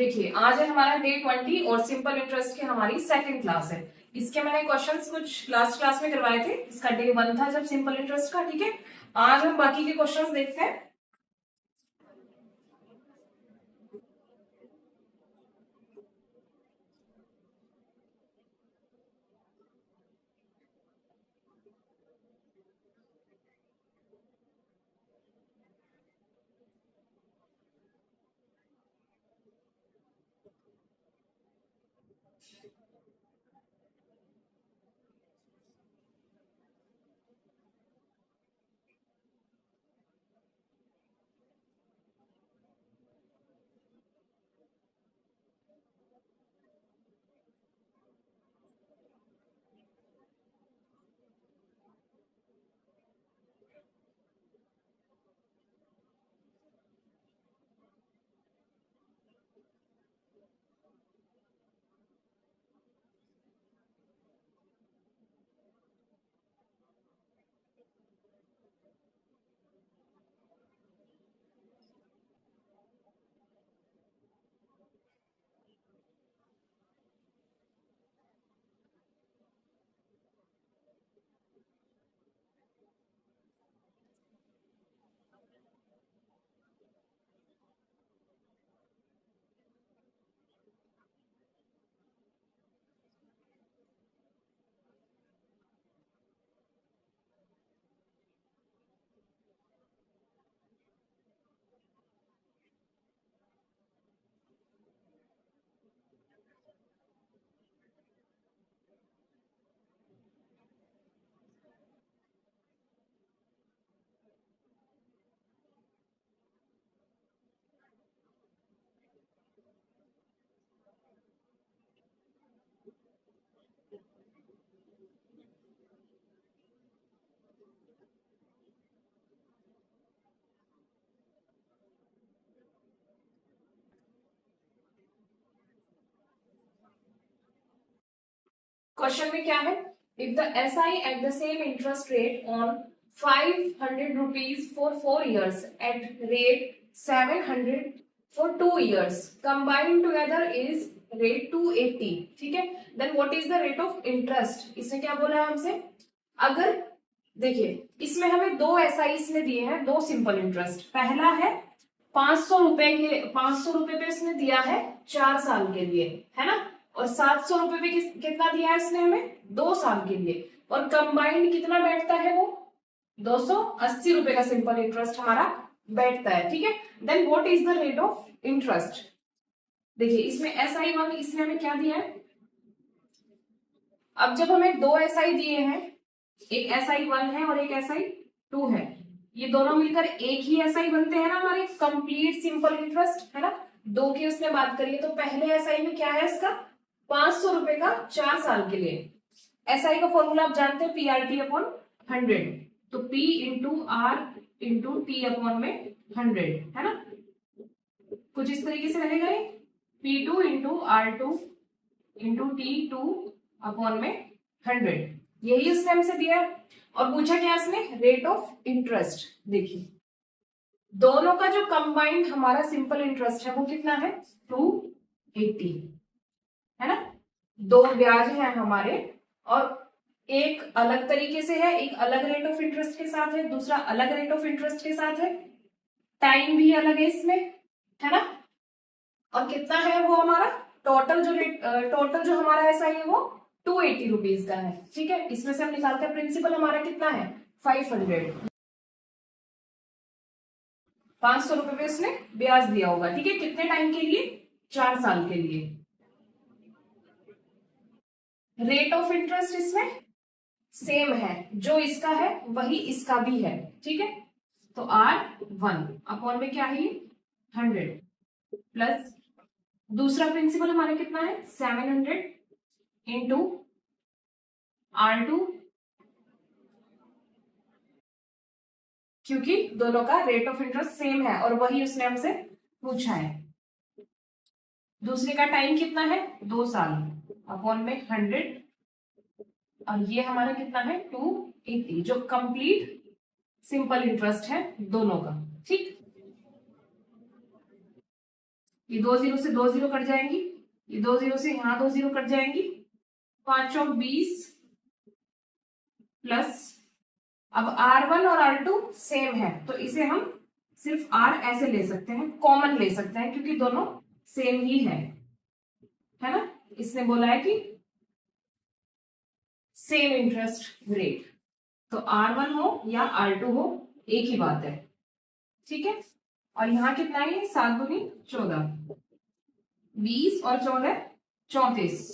देखिए आज है हमारा डे 20 और सिंपल इंटरेस्ट की हमारी सेकंड क्लास है। इसके मैंने क्वेश्चंस कुछ लास्ट क्लास में करवाए थे। इसका डे 1 था जब सिंपल इंटरेस्ट का। ठीक है, आज हम बाकी के क्वेश्चंस देखते हैं। क्वेश्चन में क्या है, if the SI at the same interest rate on 500 rupees for 4 years at rate 700 for 2 years combined together is rate 280। ठीक है, then what is the rate of interest. इसने क्या बोला है हमसे, अगर देखिए इसमें हमें दो SI ने दिए हैं, दो सिंपल इंटरेस्ट। पहला है 500 रुपए के 500 रुपए पे इसने दिया है 4 साल के लिए, है ना, और 700 रुपए पे कितना दिया है इसने हमें 2 साल के लिए, और कंबाइंड कितना बैठता है वो 280 रुपए का सिंपल इंटरेस्ट हमारा बैठता है। ठीक है, then what is the rate of interest. देखिए इसमें SI1 इसने हमें क्या दिया है, अब जब हमें दो SI दिए हैं, एक SI1 है और एक SI2 है, ये दोनों मिलकर एक ही SI बनते हैं ना हमारे कंप्लीट सिंपल इंटरेस्ट, है ना। दो की उसने बात करी है, तो पहले SI में क्या है इसका 500 रुपए का 4 साल के लिए। SI का फॉर्मूला आप जानते हैं PRT अपॉन 100, तो P into R into T upon में 100, है ना। कुछ इस तरीके से रहेगा ये P2 into R2 into T2 upon में 100, यही उसने हमसे दिया है। और पूछा क्या इसने, रेट ऑफ इंटरेस्ट। देखिए दोनों का जो कंबाइंड हमारा सिंपल इंटरेस्ट है वो कितना है 280, है ना। दो ब्याज है हमारे, और एक अलग तरीके से है, एक अलग रेट ऑफ इंटरेस्ट के साथ है, दूसरा अलग रेट ऑफ इंटरेस्ट के साथ है, टाइम भी अलग है इसमें, है ना। और कितना है वो हमारा टोटल जो हमारा ऐसा है वो 280 रुपीज का है। ठीक है, इसमें से हम निकालते हैं प्रिंसिपल हमारा कितना है 500, 500 रुपए पे उसने ब्याज दिया होगा। ठीक है, कितने टाइम के लिए 4 साल के लिए। रेट ऑफ इंटरेस्ट इसमें सेम है, जो इसका है वही इसका भी है। ठीक है, तो R1 अपॉन में क्या है 100 प्लस दूसरा प्रिंसिपल हमारा कितना है 700 इंटू R2, क्योंकि दोनों का रेट ऑफ इंटरेस्ट सेम है और वही उसने हमसे पूछा है। दूसरे का टाइम कितना है 2 साल अपॉन में 100, और ये हमारा कितना है 280, जो कंप्लीट सिंपल इंटरेस्ट है दोनों का। ठीक, ये 2 जीरो से 2 जीरो कट जाएंगी, ये 2 जीरो से यहाँ 2 जीरो कट जाएंगी, 5 और 20 प्लस, अब R1 और R2 सेम है तो इसे हम सिर्फ R ऐसे ले सकते हैं, कॉमन ले सकते हैं क्योंकि दोनों सेम ही है ना। इसने बोला है कि सेम इंटरेस्ट रेट, तो R1 हो या R2 हो एक ही बात है, ठीक है। और यहाँ कितना है, 7 दूनी 14, 20 और 14 34।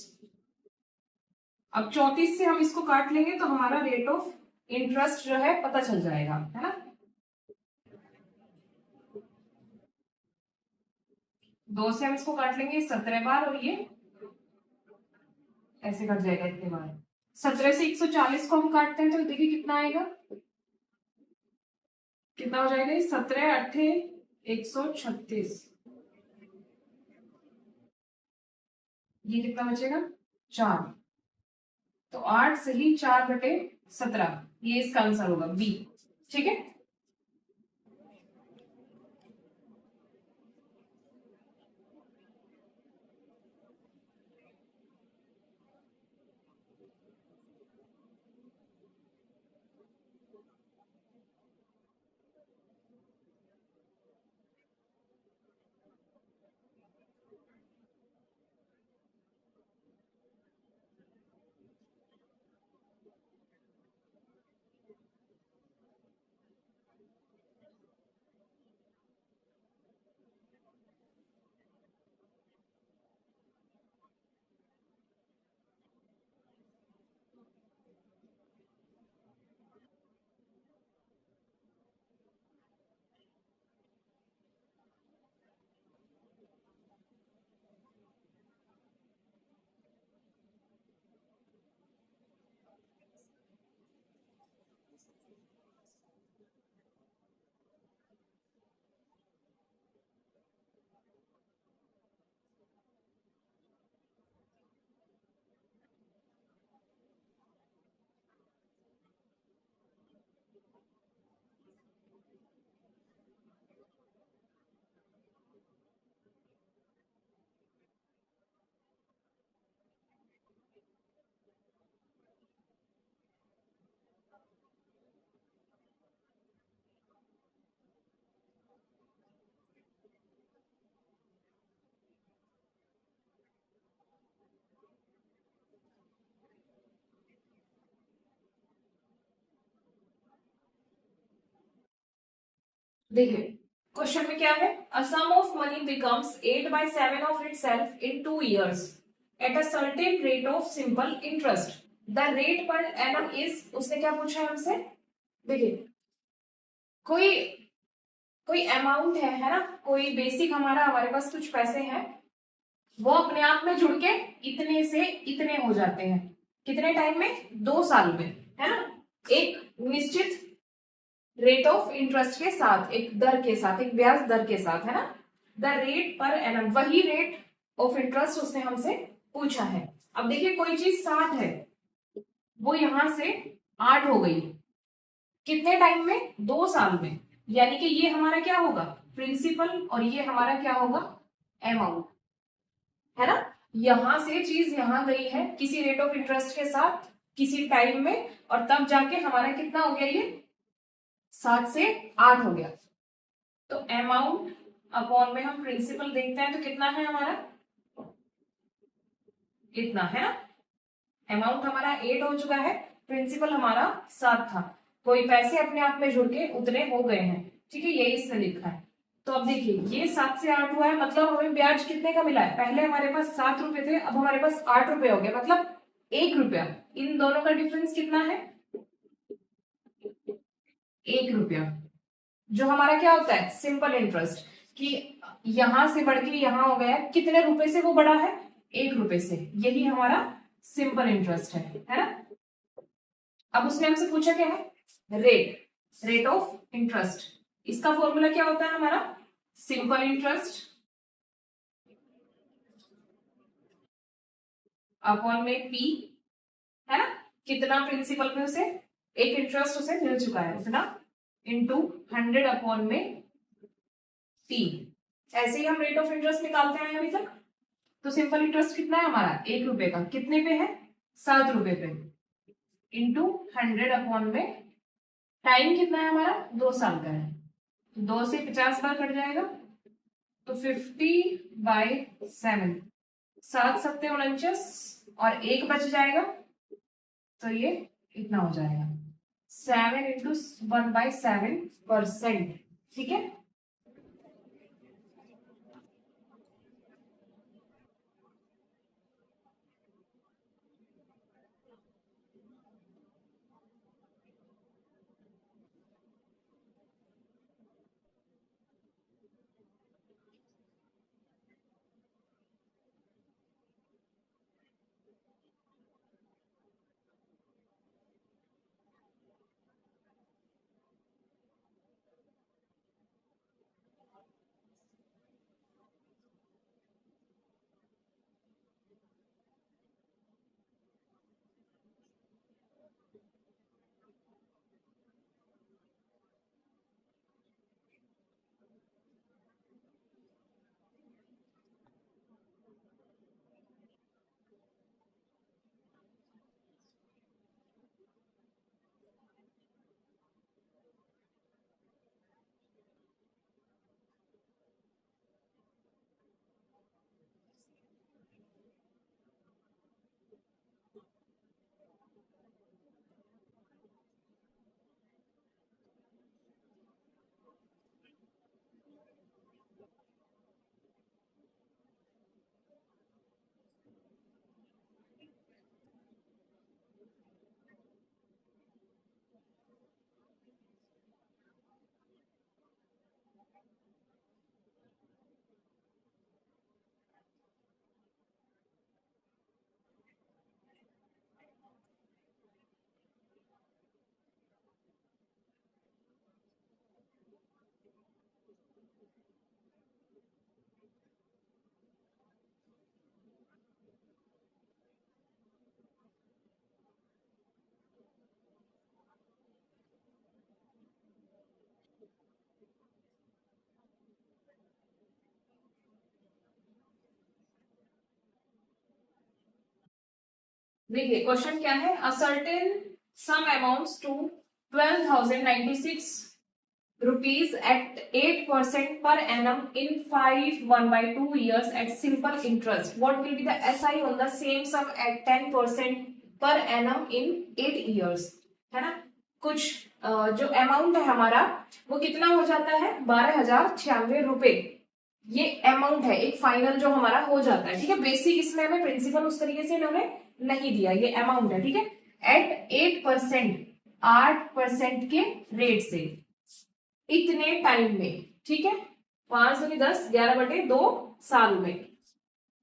अब 34 से हम इसको काट लेंगे तो हमारा रेट ऑफ इंटरेस्ट जो है पता चल जाएगा, है ना। 2 से हम इसको काट लेंगे 17 बार और ये ऐसे कट जाएगा इतने बार। 17 से 140 को हम काटते हैं तो देखिए कितना आएगा, कितना हो जाएगा, 17 अट्ठे 136, ये कितना बचेगा 4, तो 8 से ही 4 बटे 17, ये इसका आंसर होगा बी, ठीक है। देखिए क्वेश्चन में क्या है, a sum of money becomes 8/7 of itself in 2 years at a certain rate of simple interest, the rate पर एनम इज, उसने क्या पूछा है हमसे, देखिए कोई कोई अमाउंट है ना, कोई बेसिक हमारे पास कुछ पैसे हैं, वो अपने आप में जुड़ के इतने से इतने हो जाते हैं, कितने टाइम में, 2 साल में, है ना, एक निश्चित रेट ऑफ इंटरेस्ट के साथ, एक दर के साथ, एक ब्याज दर के साथ, है ना, द रेट पर एनम, वही रेट ऑफ इंटरेस्ट उसने हमसे पूछा है। अब देखिए कोई चीज 60 है, वो यहां से 8 हो गई, कितने टाइम में, 2 साल में, यानी कि ये हमारा क्या होगा, प्रिंसिपल, और ये हमारा क्या होगा, अमाउंट, है ना। यहां से चीज यहां गई है किसी रेट ऑफ इंटरेस्ट के साथ किसी टाइम में, और तब जाके हमारा कितना हो गया, ये 7 से 8 हो गया, तो अमाउंट अपॉन में हम प्रिंसिपल देखते हैं तो कितना है हमारा, इतना है ना, अमाउंट हमारा 8 हो चुका है, प्रिंसिपल हमारा 7 था, कोई पैसे अपने आप में जुड़ के उतने हो गए हैं, ठीक है, यही इसने लिखा है। तो अब देखिए ये 7 से 8 हुआ है, मतलब हमें ब्याज कितने का मिला है, पहले हमारे पास 7 रुपए थे, अब हमारे पास 8 रुपए हो गए, मतलब 1 रुपया, इन दोनों का डिफरेंस कितना है, 1 रुपया, जो हमारा क्या होता है, सिंपल इंटरेस्ट, कि यहां से बढ़ के यहां हो गया, कितने रुपए से वो बढ़ा है, 1 रुपए से, यही हमारा सिंपल इंटरेस्ट है ना। अब उसने हमसे पूछा क्या है, रेट ऑफ इंटरेस्ट, इसका फॉर्मूला क्या होता है हमारा, सिंपल इंटरेस्ट अपॉन में पी, है ना, कितना प्रिंसिपल में उसे, एक इंटरेस्ट उसे मिल चुका है उतना, इंटू 100 अपॉन में टी, ऐसे ही हम रेट ऑफ इंटरेस्ट निकालते आए अभी तक। तो सिंपल इंटरेस्ट कितना है हमारा, 1 रुपए का, कितने पे है, 7 रुपए पे, इंटू 100 में टाइम कितना है हमारा, 2 साल का है, तो 2 से 50 बार कट जाएगा, तो 50/7, 7×7 = 49 और 1 बच जाएगा, तो ये इतना हो जाएगा 7×1/7%। ठीक है, देखिए क्वेश्चन क्या है, a certain sum amounts to 12,096 rupees at 8% per annum in 5 1/2 years at simple interest. What will be the SI on the same sum at 10% per annum in 8 years? है ना, कुछ जो अमाउंट है हमारा वो कितना हो जाता है, 12,096 रुपए। ये अमाउंट है एक फाइनल जो हमारा हो जाता है। ठीक है, बेसिक इसमें हमें प्रिंसिपल उस तरीके से इन्होंने नहीं दिया, ये अमाउंट है। ठीक है, एट 8%, 8% के रेट से इतने टाइम में। ठीक है, 5 दूनी 10, 11/2 साल में,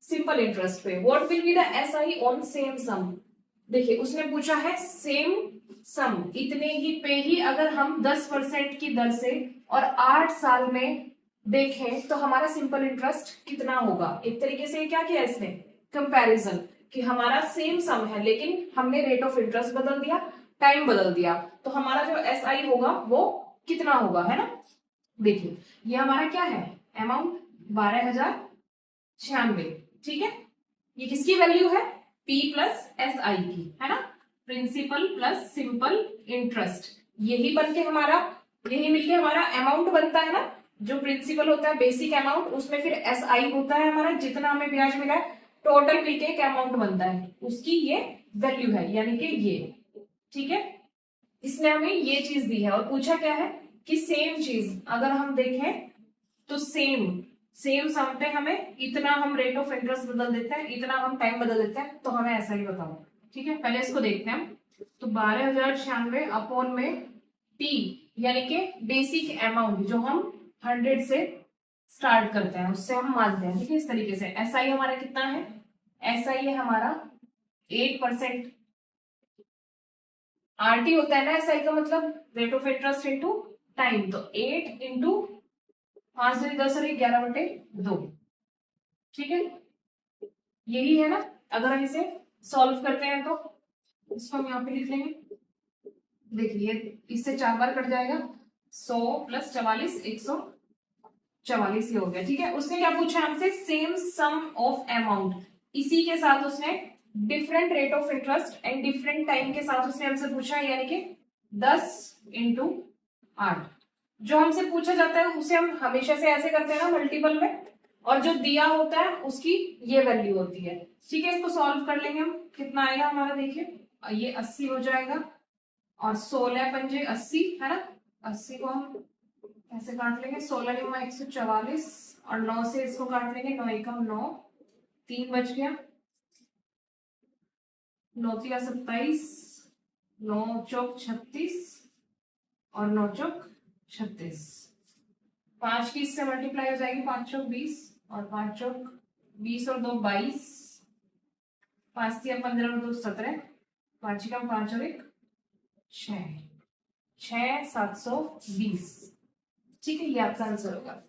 सिंपल इंटरेस्ट पे। What will be the SI on same sum? देखिए उसने पूछा है सेम सम, इतने ही पे ही अगर हम 10% की दर से और 8 साल में देखें तो हमारा सिंपल इंटरेस्ट कितना होगा। एक तरीके से क्या किया इसने, कंपैरिजन, कि हमारा सेम सम है लेकिन हमने रेट ऑफ इंटरेस्ट बदल दिया, टाइम बदल दिया, तो हमारा जो एसआई होगा वो कितना होगा, है ना। देखिए ये हमारा क्या है, अमाउंट 12,096। ठीक है, ये किसकी वैल्यू है, P प्लस एस आई की, है ना, प्रिंसिपल प्लस सिंपल इंटरेस्ट। यही बन के हमारा, यही मिलके हमारा अमाउंट बनता है ना। जो प्रिंसिपल होता है बेसिक अमाउंट, उसमें फिर एस आई होता है हमारा, जितना हमें ब्याज मिला है टोटल मिलके एक अमाउंट बनता है, उसकी ये वैल्यू है, यानी कि ये। ठीक है, इसने हमें ये चीज दी है और पूछा क्या है कि सेम चीज अगर हम देखें तो सेम सम पे हमें इतना हम रेट ऑफ इंटरेस्ट बदल देते हैं, इतना हम टाइम बदल देते हैं, तो हमें ऐसा ही बताओ। ठीक है, पहले इसको देखते हैं हम। तो 12,096 अपॉन में टी, यानी कि बेसिक अमाउंट जो हम 100 से स्टार्ट करते हैं उससे हम मानते हैं। ठीक है, इस तरीके से एस आई हमारा कितना है, एस आई है हमारा 8%। आरटी होता है ना एसआई का मतलब rate of interest into time, तो 8 इंटू 5 से 10 और 11/2। ठीक है, यही है ना। अगर हम इसे सॉल्व करते हैं तो इसको हम यहाँ पे लिख लेंगे। देखिए इससे 4 बार कट जाएगा, 100 + 44, 100। 44 ये हो गया, ठीक है। उसने क्या पूछा हमसे, सेम सम ऑफ अमाउंट, इसी के साथ उसने different rate of interest and different time के साथ उसने हमसे पूछा, यानी कि 10 इंटू 8। जो हमसे पूछा जाता है उसे हम हमेशा से ऐसे करते हैं ना मल्टीपल में, और जो दिया होता है उसकी ये वैल्यू होती है, ठीक है। इसको सॉल्व कर लेंगे हम, कितना आएगा हमारा, देखिए ये 80 हो जाएगा, और 16 पंजे 80 है ना, 80 को हम ऐसे काट लेंगे, 16 निम्मा 144, और 9 से इसको काट लेंगे, 9 एकम 9, 3 बच गया, 9 तिया 27, 9 चौक 36, और 9 चौक 36, 5 की इससे मल्टीप्लाई हो जाएगी, 5 चौक 20, और 5 चौक 20 और 2 22, 5 तिया 15 और 2 17, 5 कम 5 और 1 6, 6 720, ठीक है। ये आपका आंसर होगा।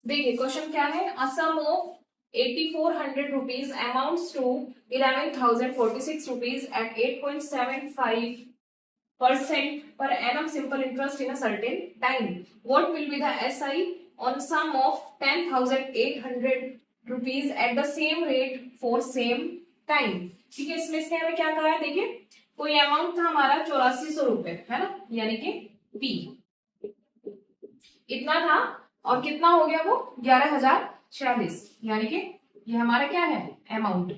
देखिए क्वेश्चन क्या है, a sum of 8400 rupees amounts to 11,046 rupees at 8.75% per annum simple interest in a certain time. What will be the SI on sum of 10,800 rupees at the same rate for same time? ठीक है, इसमें से हमें क्या कहा है, देखिए कोई अमाउंट था हमारा 8400 रुपए, है ना, यानी कि P इतना था, और कितना हो गया वो 11,046, यानी कि ये हमारा क्या है अमाउंट।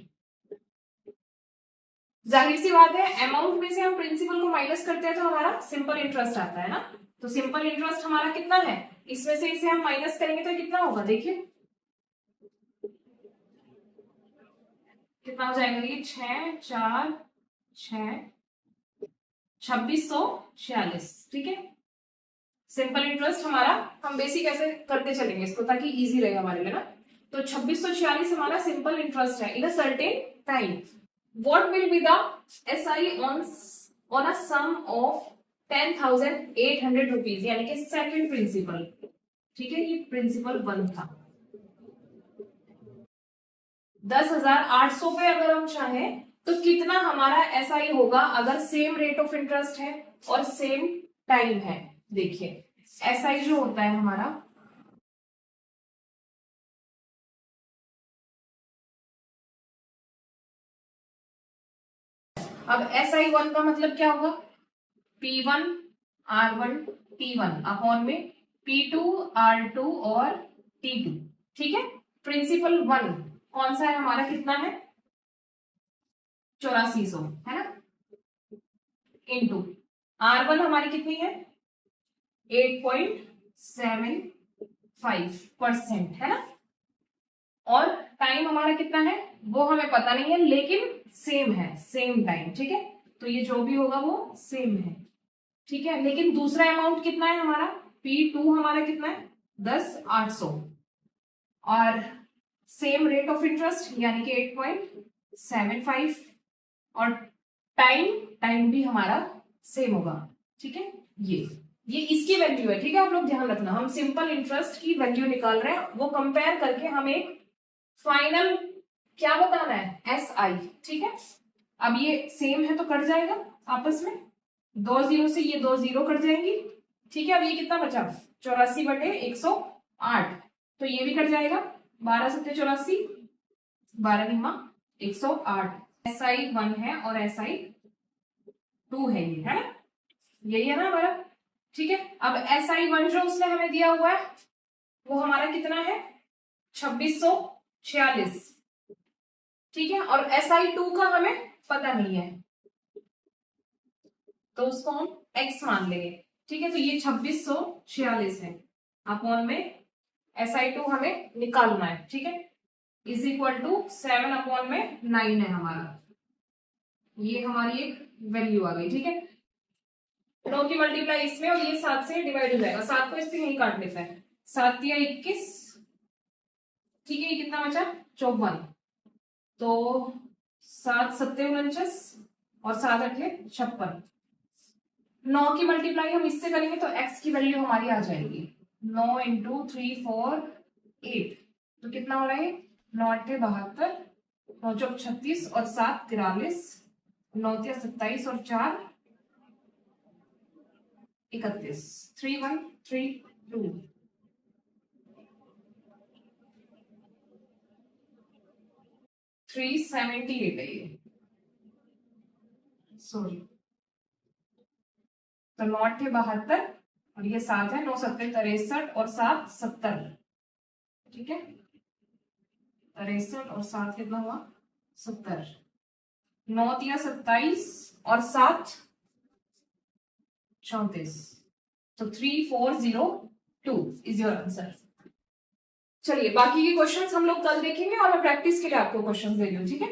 जाहिर सी बात है अमाउंट में से हम प्रिंसिपल को माइनस करते हैं तो हमारा सिंपल इंटरेस्ट आता है ना, तो सिंपल इंटरेस्ट हमारा कितना है, इसमें से इसे हम माइनस करेंगे तो कितना होगा, देखिए कितना हो जाएगा, ये 6 4 6 2646, ठीक है। सिंपल इंटरेस्ट हमारा हम बेसिक ऐसे करते चलेंगे इसको ताकि इजी रहे हमारे लिए ना, तो 2646 हमारा सिंपल इंटरेस्ट है in a certain time. What will be the SI on a sum of 10,800 rupees, यानी कि सेकंड प्रिंसिपल, ठीक है, ये प्रिंसिपल 1 था। 10,800 पे अगर हम चाहें तो कितना हमारा एसआई होगा अगर सेम रेट ऑफ इंटरेस्ट है और सेम टाइम है। देखिए एसआई जो होता है हमारा, अब SI1 का मतलब क्या होगा, P1 R1 T1 अपॉन में P2 R2 और T2, ठीक है। प्रिंसिपल 1 कौन सा है हमारा, कितना है 8400 है ना, इनटू R1 हमारी कितनी है 8.75% है ना, और टाइम हमारा कितना है वो हमें पता नहीं है, लेकिन सेम है, सेम टाइम, ठीक है। तो ये जो भी होगा वो सेम है, ठीक है। लेकिन दूसरा अमाउंट कितना है हमारा, P2 हमारा कितना है 10,800 और सेम रेट ऑफ इंटरेस्ट यानी कि 8.75 और टाइम भी हमारा सेम होगा, ठीक है। ये इसकी वैल्यू है, ठीक है। आप लोग ध्यान रखना, हम सिंपल इंटरेस्ट की वैल्यू निकाल रहे हैं, वो कंपेयर करके हम एक फाइनल क्या बताना है SI, ठीक है। अब ये सेम है तो कट जाएगा आपस में, 2 0 से ये 2 0 कट जाएंगी, ठीक है। अब ये कितना बचा 84/108, तो ये भी कट जाएगा, 12 7 84, 12 निम्मा 108। SI1 है और SI2 है, ये है ना, यही है ना हमारा, ठीक है। अब SI1 जो उसने हमें दिया हुआ है वो हमारा कितना है 2646, ठीक है। और SI2 का हमें पता नहीं है तो उसको हम x मान लेंगे, ठीक है। तो ये 2646 है अपॉन में SI2 हमें निकालना है, ठीक है, इज इक्वल टू 7 अपॉन में 9 है हमारा, ये हमारी एक वैल्यू आ गई, ठीक है। 9 की मल्टीप्लाई इसमें और ये 7 से डिवाइड हो जाएगा, 7 को इससे नहीं काट लेता है, 7 या 21, ठीक है। ये कितना बचा 54, तो 7 7 49 और 7 8 56, 9 की मल्टीप्लाई हम इससे करेंगे तो x की वैल्यू हमारी आ जाएगी 9 इंटू 3 4 8, तो कितना हो रहा है 9 8 72, 9 चौक 36 और 7 43, 9 तिया 27 और 4 31, 3 1 3 2, 378 है ये, सॉरी, तो 9 8 72 और ये 7 है, 9 7 63 और 7 70, ठीक है। 63 और 7 कितना हुआ 70, 9 तिया 27 और 7 34, तो 3402 इज योर आंसर। चलिए बाकी के क्वेश्चंस हम लोग कल देखेंगे और मैं प्रैक्टिस के लिए आपको क्वेश्चंस दे रही हूँ, ठीक है।